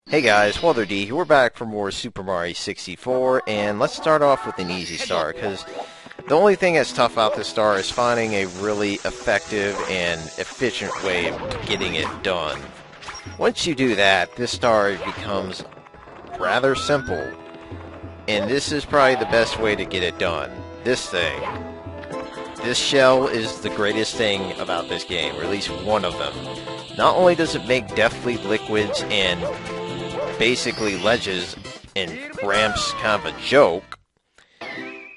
Hey guys, Waddler-D here. We're back for more Super Mario 64, and let's start off with an easy star, because the only thing that's tough about this star is finding a really effective and efficient way of getting it done. Once you do that, this star becomes rather simple, and this is probably the best way to get it done. This thing. This shell is the greatest thing about this game, or at least one of them. Not only does it make deathly liquids and basically ledges and ramps kind of a joke,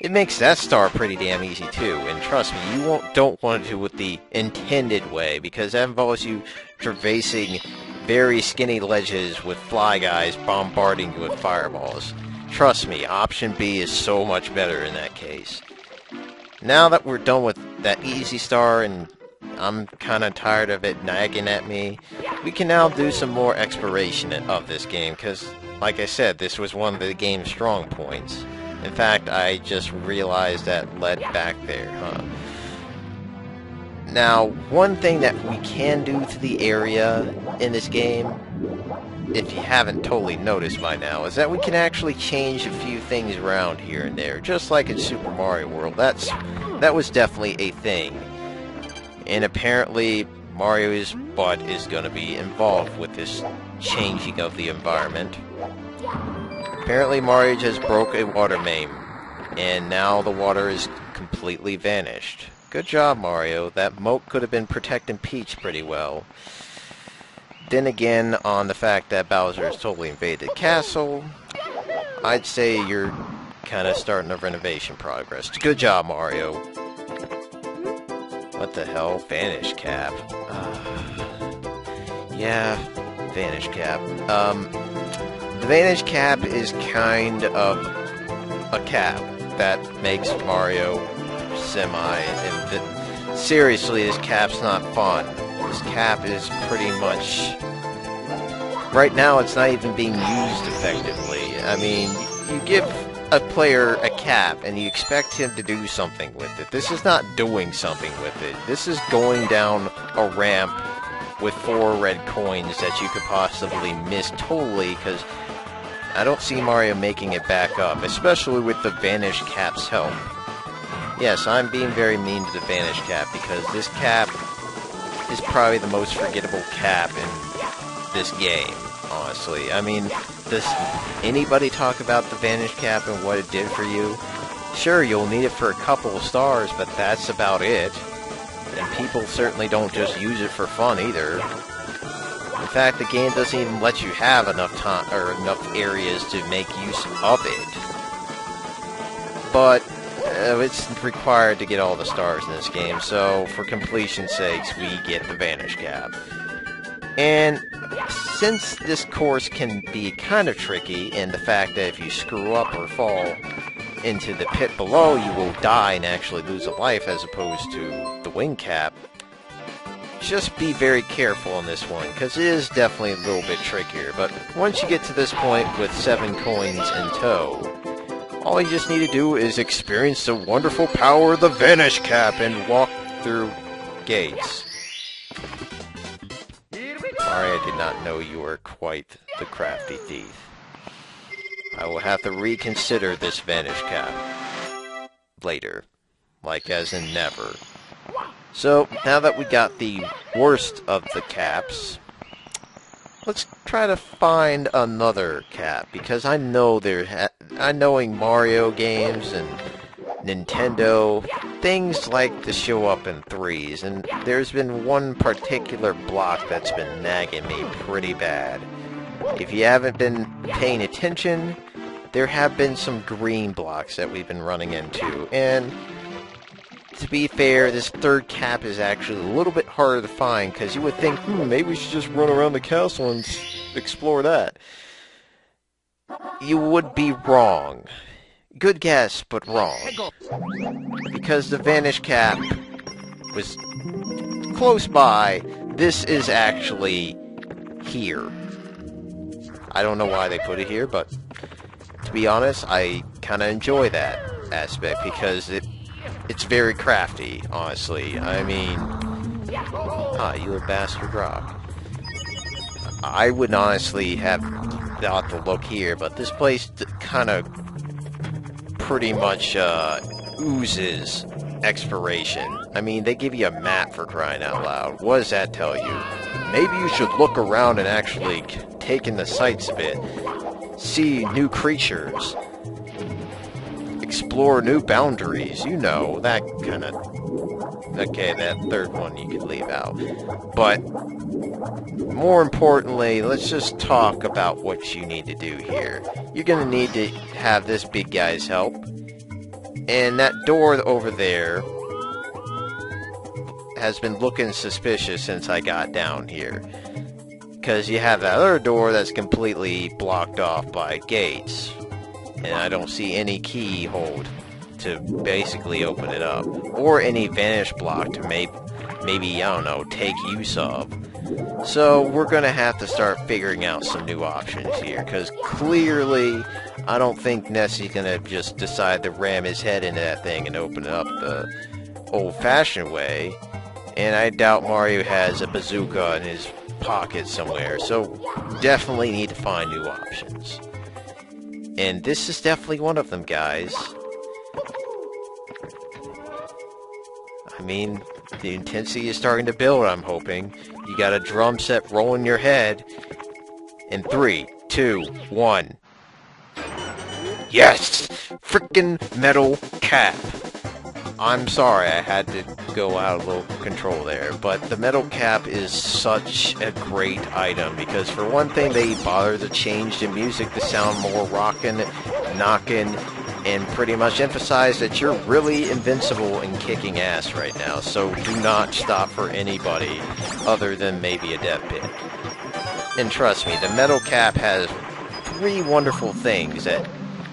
it makes that star pretty damn easy too. And trust me, you don't want to do it the intended way, because that involves you traversing very skinny ledges with fly guys bombarding you with fireballs. Trust me, option B is so much better in that case. Now that we're done with that easy star and I'm kind of tired of it nagging at me, we can now do some more exploration of this game, because, like I said, this was one of the game's strong points. In fact, I just realized that led back there, huh? Now, one thing that we can do to the area in this game, if you haven't totally noticed by now, is that we can actually change a few things around here and there, just like in Super Mario World. That was definitely a thing. And apparently, Mario's butt is going to be involved with this changing of the environment. Apparently, Mario just broke a water main, and now the water is completely vanished. Good job, Mario. That moat could have been protecting Peach pretty well. Then again, on the fact that Bowser has totally invaded the castle, I'd say you're kind of starting a renovation progress. Good job, Mario. What the hell? Vanish Cap. Yeah, Vanish Cap. The Vanish Cap is kind of a cap that makes Mario seriously, this cap's not fun. This cap is pretty much... Right now, it's not even being used effectively. I mean, you give a player a cap and you expect him to do something with it. This is not doing something with it. This is going down a ramp with 4 red coins that you could possibly miss totally, because I don't see Mario making it back up, especially with the Vanish Cap's help. Yes, I'm being very mean to the Vanish Cap, because this cap is probably the most forgettable cap in this game, honestly. I mean, does anybody talk about the Vanish Cap and what it did for you? Sure, you'll need it for a couple of stars, but that's about it. And people certainly don't just use it for fun either. In fact, the game doesn't even let you have enough time or enough areas to make use of it. But it's required to get all the stars in this game, so for completion's sakes, we get the Vanish Cap. And since this course can be kind of tricky, and the fact that if you screw up or fall into the pit below, you will die and actually lose a life as opposed to the wing cap, just be very careful on this one, because it is definitely a little bit trickier. But once you get to this point with 7 coins in tow, all you just need to do is experience the wonderful power of the Vanish Cap and walk through gates. Sorry, I did not know you were quite the crafty thief. I will have to reconsider this Vanish Cap later, like as in never. So, now that we got the worst of the caps, let's try to find another cap, because I know knowing Mario games and Nintendo, things like to show up in threes, and there's been one particular block that's been nagging me pretty bad. If you haven't been paying attention, there have been some green blocks that we've been running into, and to be fair, this third cap is actually a little bit harder to find, because you would think, maybe we should just run around the castle and explore that. You would be wrong. Good guess, but wrong. Because the Vanish Cap was close by, this is actually here. I don't know why they put it here, but to be honest, I kind of enjoy that aspect, because it's very crafty, honestly. I mean, you a bastard rock. I would honestly have not the look here, but this place kind of pretty much oozes exploration. I mean, they give you a map for crying out loud. What does that tell you? Maybe you should look around and actually take in the sights a bit. See new creatures. Explore new boundaries. You know, that kind of... Okay, that third one you could leave out. But, more importantly, let's just talk about what you need to do here. You're going to need to have this big guy's help. And that door over there has been looking suspicious since I got down here. Because you have that other door that's completely blocked off by gates. And I don't see any keyhole to basically open it up. Or any vanish block to maybe, I don't know, take use of. So we're going to have to start figuring out some new options here. Because clearly, I don't think Nessie's going to just decide to ram his head into that thing and open it up the old-fashioned way. And I doubt Mario has a bazooka in his pocket somewhere. So definitely need to find new options. And this is definitely one of them, guys. I mean, the intensity is starting to build, I'm hoping. You got a drum set rolling your head. In 3, 2, 1. Yes! Frickin' metal cap! I'm sorry, I had to go out a little control there, but the metal cap is such a great item, because for one thing, they bother to change the music to sound more rockin', knockin', and pretty much emphasize that you're really invincible and kicking ass right now, so do not stop for anybody other than maybe a death pit. And trust me, the metal cap has 3 wonderful things that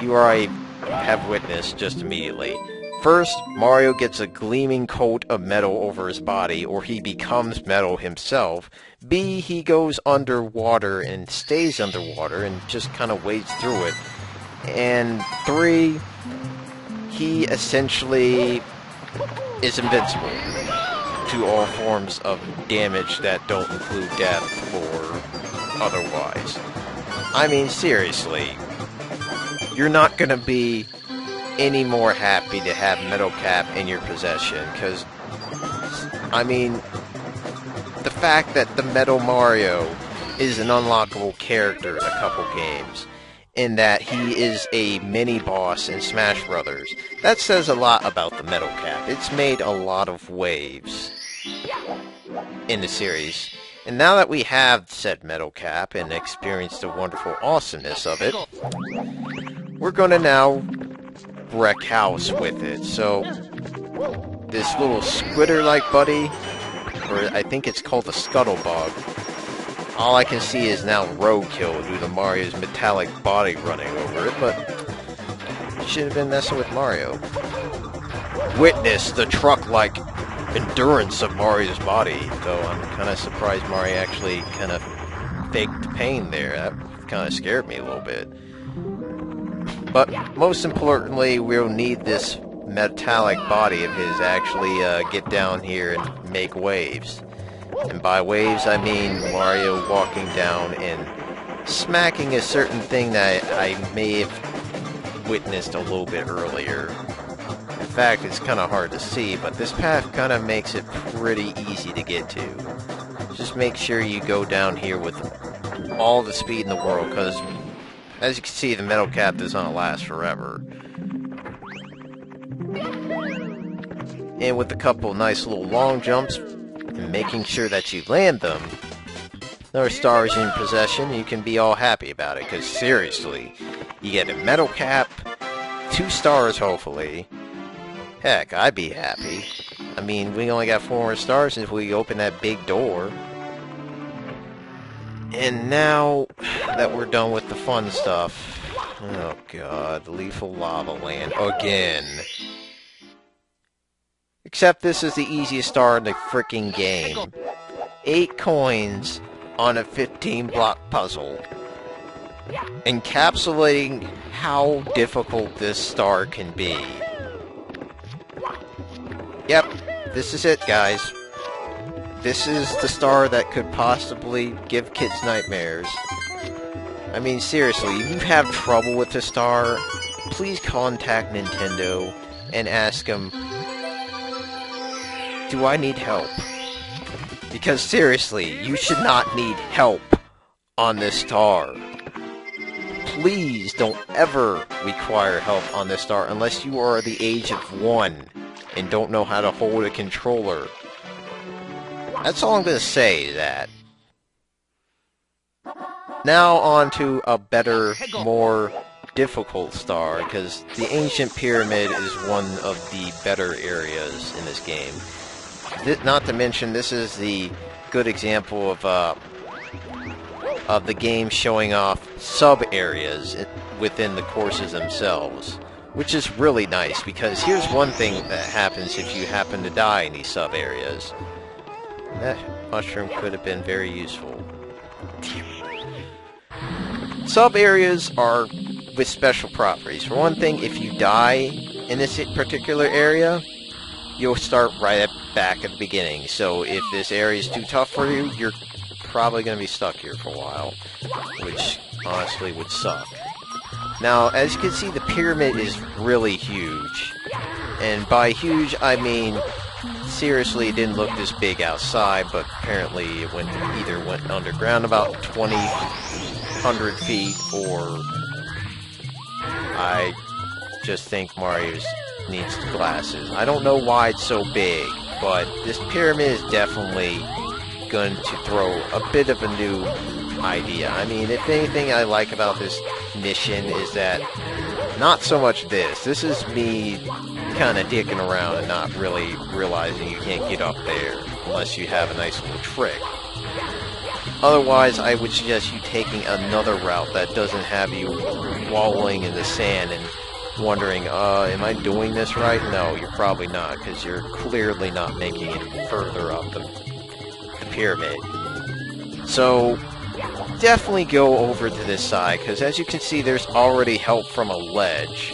you already have witnessed just immediately. First, Mario gets a gleaming coat of metal over his body, or he becomes metal himself. B, he goes underwater and stays underwater and just kind of wades through it. And 3, he essentially is invincible to all forms of damage that don't include death or otherwise. I mean, seriously, you're not going to be any more happy to have Metal Cap in your possession, because, I mean, the fact that the Metal Mario is an unlockable character in a couple games, and that he is a mini-boss in Smash Brothers, that says a lot about the Metal Cap. It's made a lot of waves in the series. And now that we have said Metal Cap and experienced the wonderful awesomeness of it, we're going to now wreck house with it. So this little squitter-like buddy, or I think it's called the Scuttlebug, all I can see is now roadkill due to Mario's metallic body running over it, but you should have been messing with Mario. Witness the truck-like endurance of Mario's body, though I'm kind of surprised Mario actually kind of faked pain there. That kind of scared me a little bit. But most importantly, we'll need this metallic body of his to actually get down here and make waves. And by waves, I mean Mario walking down and smacking a certain thing that I may have witnessed a little bit earlier. In fact, it's kind of hard to see, but this path kind of makes it pretty easy to get to. Just make sure you go down here with all the speed in the world, because as you can see, the metal cap does not last forever. And with a couple nice little long jumps, and making sure that you land them, another stars in possession, you can be all happy about it, because seriously, you get a metal cap, 2 stars hopefully. Heck, I'd be happy. I mean, we only got 4 more stars if we open that big door. And now that we're done with the fun stuff, oh god, Lethal Lava Land again. Except this is the easiest star in the freaking game. 8 coins on a 15-block puzzle. Encapsulating how difficult this star can be. Yep, this is it, guys. This is the star that could possibly give kids nightmares. I mean, seriously, if you have trouble with the star, please contact Nintendo and ask them, do I need help? Because seriously, you should not need help on this star. Please don't ever require help on this star unless you are the age of 1 and don't know how to hold a controller. That's all I'm going to say to that. Now on to a better, more difficult star, because the Ancient Pyramid is one of the better areas in this game. Not to mention, this is the good example of the game showing off sub-areas within the courses themselves, which is really nice, because here's one thing that happens if you happen to die in these sub-areas. That mushroom could have been very useful. Sub-areas are with special properties. For one thing, if you die in this particular area, you'll start right back at the beginning. So if this area is too tough for you, you're probably going to be stuck here for a while, which honestly would suck. Now, as you can see, the pyramid is really huge. And by huge, I mean, seriously, it didn't look this big outside, but apparently it either went underground about 100 feet, or I just think Mario needs glasses. I don't know why it's so big, but this pyramid is definitely going to throw a bit of a new idea. I mean, if anything I like about this mission is that not so much this. This is me kind of dicking around and not really realizing you can't get up there unless you have a nice little trick. Otherwise, I would suggest you taking another route that doesn't have you wallowing in the sand and wondering, am I doing this right? No, you're probably not, because you're clearly not making it further up the pyramid. So, definitely go over to this side, because as you can see, there's already help from a ledge.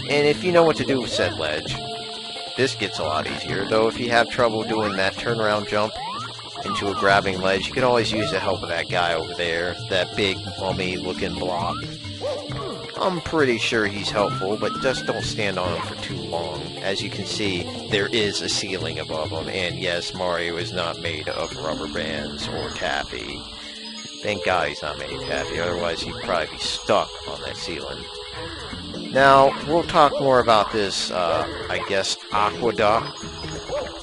And if you know what to do with said ledge, this gets a lot easier. Though if you have trouble doing that turnaround jump into a grabbing ledge, you can always use the help of that guy over there, that big mummy-looking block. I'm pretty sure he's helpful, but just don't stand on him for too long. As you can see, there is a ceiling above him, and yes, Mario is not made of rubber bands or taffy. Thank God he's not made of taffy, otherwise he'd probably be stuck on that ceiling. Now, we'll talk more about this, I guess, aqueduct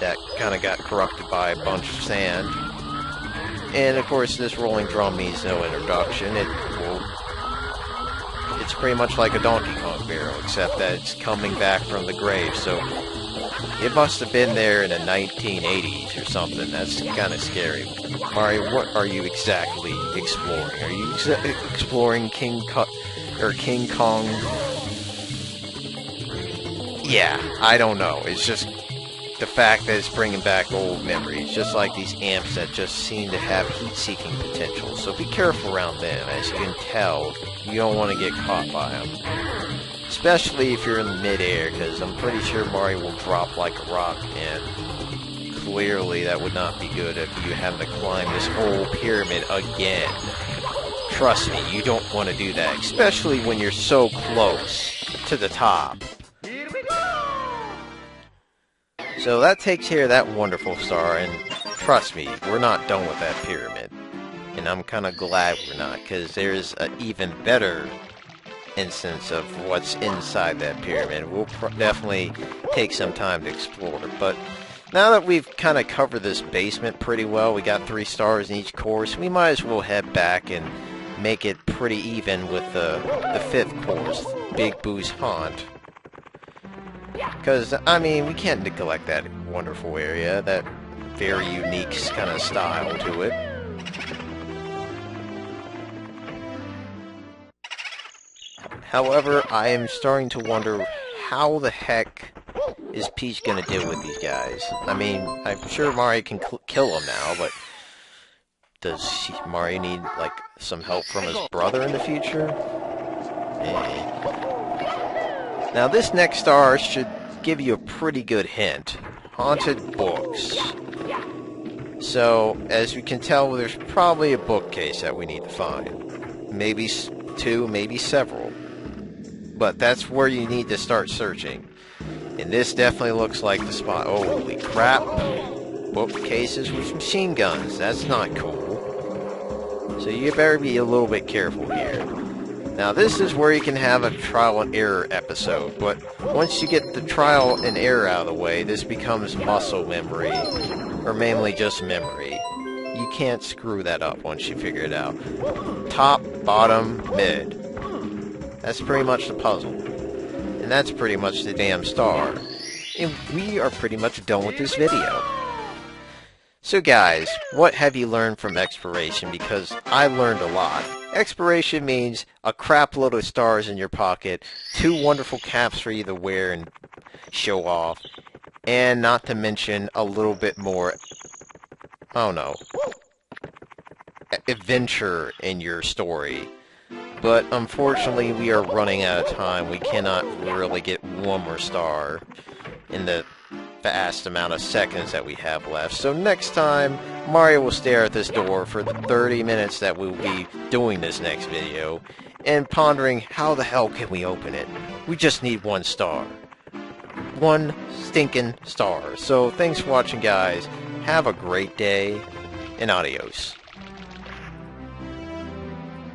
that kind of got corrupted by a bunch of sand. And, of course, this rolling drum needs no introduction. It's pretty much like a Donkey Kong barrel, except that it's coming back from the grave, so it must have been there in the 1980s or something. That's kind of scary. Mario, what are you exactly exploring? Are you exploring King Kong? Yeah, I don't know. It's just the fact that it's bringing back old memories, just like these amps that just seem to have heat-seeking potential. So be careful around them. As you can tell, you don't want to get caught by them. Especially if you're in mid-air, because I'm pretty sure Mario will drop like a rock, and clearly that would not be good if you have to climb this whole pyramid again. Trust me, you don't want to do that, especially when you're so close to the top. So that takes care of that wonderful star, and trust me, we're not done with that pyramid. And I'm kind of glad we're not, because there's an even better instance of what's inside that pyramid. We'll definitely take some time to explore. But now that we've kind of covered this basement pretty well, we got 3 stars in each course, we might as well head back and make it pretty even with the 5th course, Big Boo's Haunt. Because, I mean, we can't neglect that wonderful area, that very unique kind of style to it. However, I am starting to wonder how the heck is Peach going to deal with these guys. I mean, I'm sure Mario can kill them now, but does Mario need, like, some help from his brother in the future? Now, this next star should give you a pretty good hint. Haunted books. So, as you can tell, there's probably a bookcase that we need to find. maybe two, maybe several. But that's where you need to start searching. And this definitely looks like the spot. Holy crap. Bookcases with machine guns. That's not cool. So you better be a little bit careful here. Now this is where you can have a trial and error episode, but once you get the trial and error out of the way, this becomes muscle memory, or mainly just memory. You can't screw that up once you figure it out. Top, bottom, mid. That's pretty much the puzzle. And that's pretty much the damn star. And we are pretty much done with this video. So guys, what have you learned from exploration? Because I learned a lot. Exploration means a crap load of stars in your pocket, 2 wonderful caps for you to wear and show off, and not to mention a little bit more, I don't know, adventure in your story. But unfortunately we are running out of time. We cannot really get one more star in the vast amount of seconds that we have left. So next time, Mario will stare at this door for the 30 minutes that we'll be doing this next video, and pondering how the hell can we open it. We just need 1 star. 1 stinking star. So thanks for watching, guys. Have a great day, and adios.